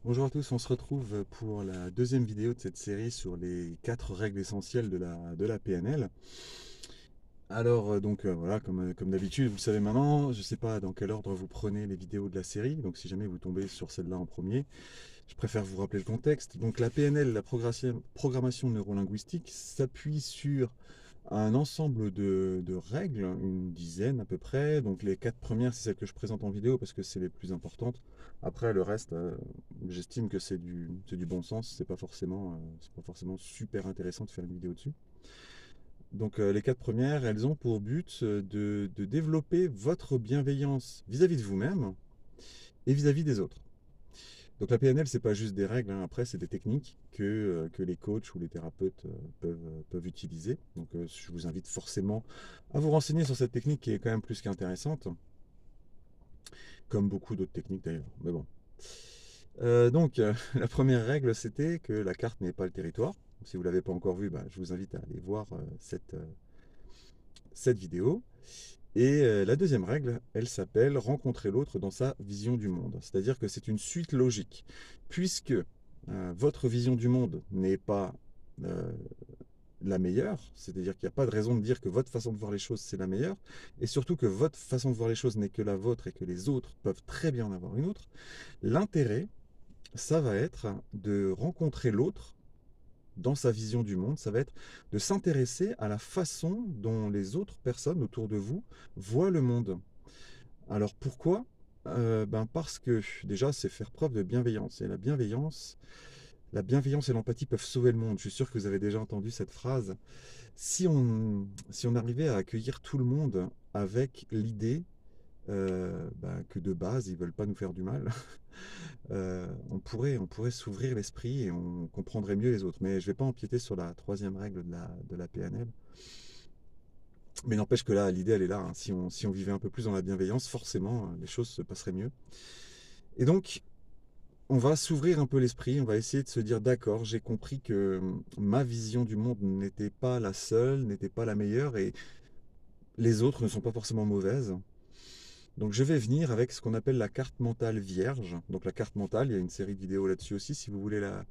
Bonjour à tous, on se retrouve pour la deuxième vidéo de cette série sur les 4 règles essentielles de la PNL. Alors voilà, comme d'habitude, vous le savez maintenant, je ne sais pas dans quel ordre vous prenez les vidéos de la série, donc si jamais vous tombez sur celle-là en premier, je préfère vous rappeler le contexte. Donc la PNL, la programmation neurolinguistique, s'appuie sur un ensemble de règles, une dizaine à peu près. Donc les 4 premières, c'est celles que je présente en vidéo parce que c'est les plus importantes. Après, le reste, j'estime que c'est du bon sens. C'est pas forcément super intéressant de faire une vidéo dessus. Donc les 4 premières, elles ont pour but de développer votre bienveillance vis-à-vis de vous-même et vis-à-vis des autres. Donc la PNL, c'est pas juste des règles, hein. Après, c'est des techniques que les coachs ou les thérapeutes peuvent utiliser. Donc je vous invite forcément à vous renseigner sur cette technique qui est quand même plus qu'intéressante, comme beaucoup d'autres techniques d'ailleurs. Mais bon. La première règle, c'était que la carte n'est pas le territoire. Si vous ne l'avez pas encore vu, bah, je vous invite à aller voir cette vidéo. Et la deuxième règle, elle s'appelle rencontrer l'autre dans sa vision du monde. C'est-à-dire que c'est une suite logique. Puisque votre vision du monde n'est pas euh, la meilleure, c'est-à-dire qu'il n'y a pas de raison de dire que votre façon de voir les choses, c'est la meilleure, et surtout que votre façon de voir les choses n'est que la vôtre et que les autres peuvent très bien en avoir une autre, l'intérêt, ça va être de rencontrer l'autre dans sa vision du monde, ça va être de s'intéresser à la façon dont les autres personnes autour de vous voient le monde. Alors pourquoi? Parce que déjà, c'est faire preuve de bienveillance. Et la bienveillance et l'empathie peuvent sauver le monde. Je suis sûr que vous avez déjà entendu cette phrase. Si on arrivait à accueillir tout le monde avec l'idée que de base, ils ne veulent pas nous faire du mal, on pourrait s'ouvrir l'esprit et on comprendrait mieux les autres. Mais je ne vais pas empiéter sur la troisième règle de la PNL. Mais n'empêche que là, l'idée, elle est là, hein. Si on vivait un peu plus dans la bienveillance, forcément, les choses se passeraient mieux. Et donc, on va s'ouvrir un peu l'esprit, on va essayer de se dire, d'accord, j'ai compris que ma vision du monde n'était pas la seule, n'était pas la meilleure, et les autres ne sont pas forcément mauvaises. Donc je vais venir avec ce qu'on appelle la carte mentale vierge. Donc la carte mentale, il y a une série de vidéos là-dessus aussi si vous voulez la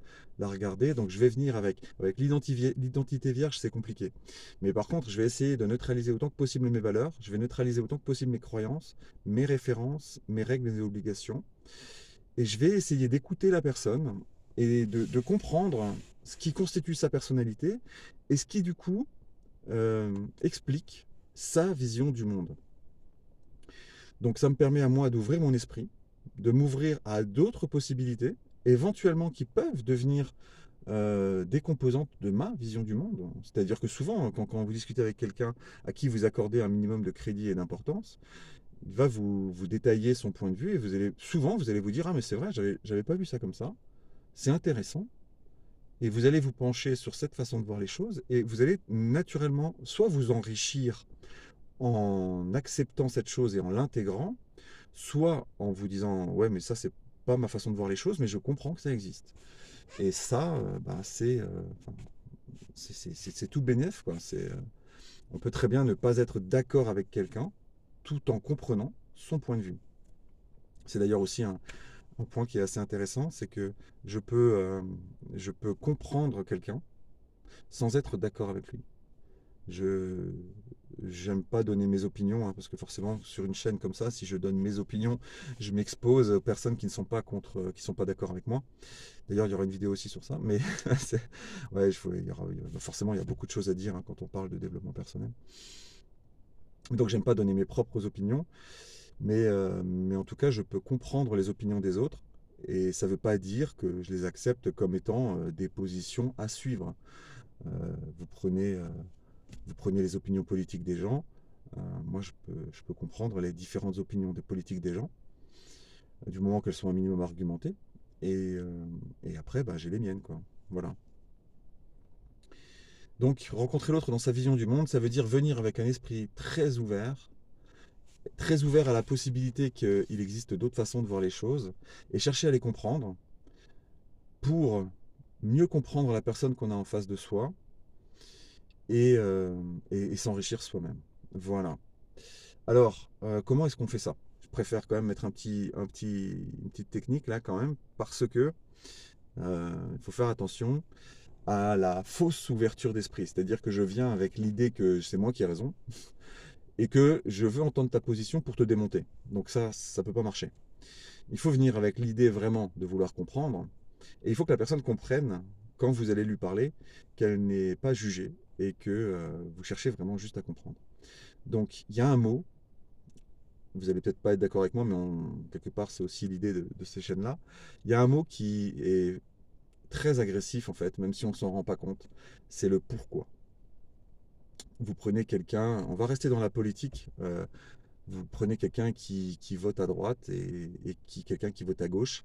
regarder. Donc je vais venir avec l'identité vierge, c'est compliqué. Mais par contre, je vais essayer de neutraliser autant que possible mes valeurs, je vais neutraliser autant que possible mes croyances, mes références, mes règles et obligations. Et je vais essayer d'écouter la personne et de comprendre ce qui constitue sa personnalité et ce qui du coup explique sa vision du monde. Donc ça me permet à moi d'ouvrir mon esprit, de m'ouvrir à d'autres possibilités, éventuellement qui peuvent devenir des composantes de ma vision du monde. C'est-à-dire que souvent, quand vous discutez avec quelqu'un à qui vous accordez un minimum de crédit et d'importance, il va vous détailler son point de vue et vous allez vous dire, ah mais c'est vrai, j'avais pas vu ça comme ça, c'est intéressant. Et vous allez vous pencher sur cette façon de voir les choses et vous allez naturellement soit vous enrichir en acceptant cette chose et en l'intégrant, soit en vous disant ouais mais ça c'est pas ma façon de voir les choses mais je comprends que ça existe. Et ça enfin, c'est tout bénef quoi. On peut très bien ne pas être d'accord avec quelqu'un tout en comprenant son point de vue. C'est d'ailleurs aussi un point qui est assez intéressant, c'est que je peux, euh, je peux comprendre quelqu'un sans être d'accord avec lui. Je J'aime pas donner mes opinions, hein, parce que forcément sur une chaîne comme ça, si je donne mes opinions, je m'expose aux personnes qui ne sont pas contre, qui sont pas d'accord avec moi. D'ailleurs, il y aura une vidéo aussi sur ça, mais ouais, forcément il y a beaucoup de choses à dire hein, quand on parle de développement personnel. Donc j'aime pas donner mes propres opinions, mais en tout cas je peux comprendre les opinions des autres. Et ça ne veut pas dire que je les accepte comme étant des positions à suivre. Vous prenez vous prenez les opinions politiques des gens. Moi, je peux comprendre les différentes opinions des politiques des gens, du moment qu'elles sont un minimum argumentées. Et après, bah, j'ai les miennes, quoi. Voilà. Donc, rencontrer l'autre dans sa vision du monde, ça veut dire venir avec un esprit très ouvert à la possibilité qu'il existe d'autres façons de voir les choses, et chercher à les comprendre pour mieux comprendre la personne qu'on a en face de soi et s'enrichir soi-même. Voilà. Alors, comment est-ce qu'on fait ça? préfère quand même mettre une petite technique là quand même, parce que il faut faire attention à la fausse ouverture d'esprit. C'est-à-dire que je viens avec l'idée que c'est moi qui ai raison et que je veux entendre ta position pour te démonter. Donc ça peut pas marcher. Il faut venir avec l'idée vraiment de vouloir comprendre et il faut que la personne comprenne, quand vous allez lui parler, qu'elle n'est pas jugée et que vous cherchez vraiment juste à comprendre. Donc il y a un mot, vous allez peut-être pas être d'accord avec moi, mais quelque part c'est aussi l'idée de ces chaînes-là. Il y a un mot qui est très agressif en fait, même si on s'en rend pas compte, c'est le pourquoi. Vous prenez quelqu'un, on va rester dans la politique, vous prenez quelqu'un qui vote à droite et quelqu'un qui vote à gauche.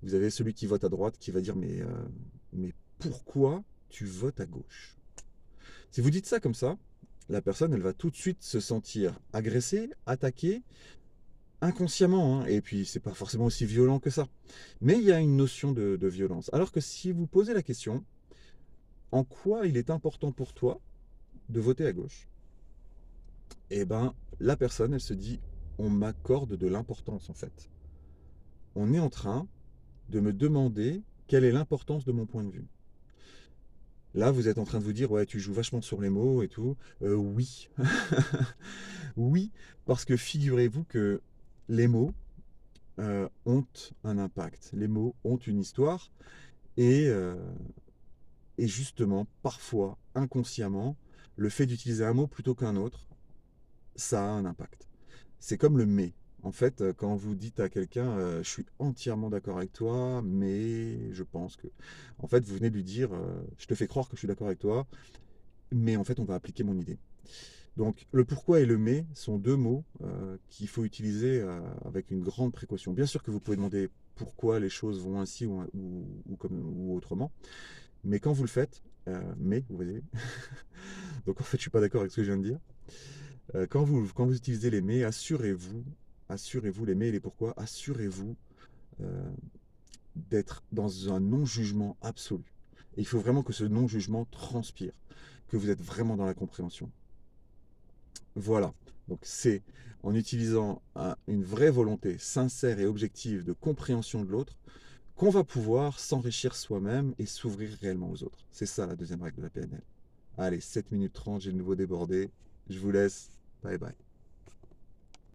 Vous avez celui qui vote à droite qui va dire mais pourquoi tu votes à gauche? Si vous dites ça comme ça, la personne elle va tout de suite se sentir agressée, attaquée, inconsciemment, hein, et puis c'est pas forcément aussi violent que ça. Mais il y a une notion de violence. Alors que si vous posez la question, en quoi il est important pour toi de voter à gauche? Eh ben, la personne, elle se dit, on m'accorde de l'importance en fait. On est en train de me demander quelle est l'importance de mon point de vue. Là, vous êtes en train de vous dire, ouais, tu joues vachement sur les mots et tout. Oui. Oui, parce que figurez-vous que les mots ont un impact. Les mots ont une histoire et, euh, et justement, parfois, inconsciemment, le fait d'utiliser un mot plutôt qu'un autre, ça a un impact. C'est comme le mais. En fait, quand vous dites à quelqu'un, je suis entièrement d'accord avec toi, mais je pense que. En fait, vous venez de lui dire, je te fais croire que je suis d'accord avec toi, mais en fait, on va appliquer mon idée. Donc, le pourquoi et le mais sont deux mots qu'il faut utiliser avec une grande précaution. Bien sûr que vous pouvez demander pourquoi les choses vont ainsi ou autrement, mais quand vous le faites, mais, vous voyez, donc en fait, je suis pas d'accord avec ce que je viens de dire. Quand vous utilisez les mais, assurez-vous les mais et les pourquoi, assurez-vous euh, d'être dans un non-jugement absolu. Et il faut vraiment que ce non-jugement transpire, que vous êtes vraiment dans la compréhension. Voilà. Donc c'est en utilisant une vraie volonté sincère et objective de compréhension de l'autre qu'on va pouvoir s'enrichir soi-même et s'ouvrir réellement aux autres. C'est ça la deuxième règle de la PNL. Allez, 7 minutes 30, j'ai de nouveau débordé. Je vous laisse. Bye bye.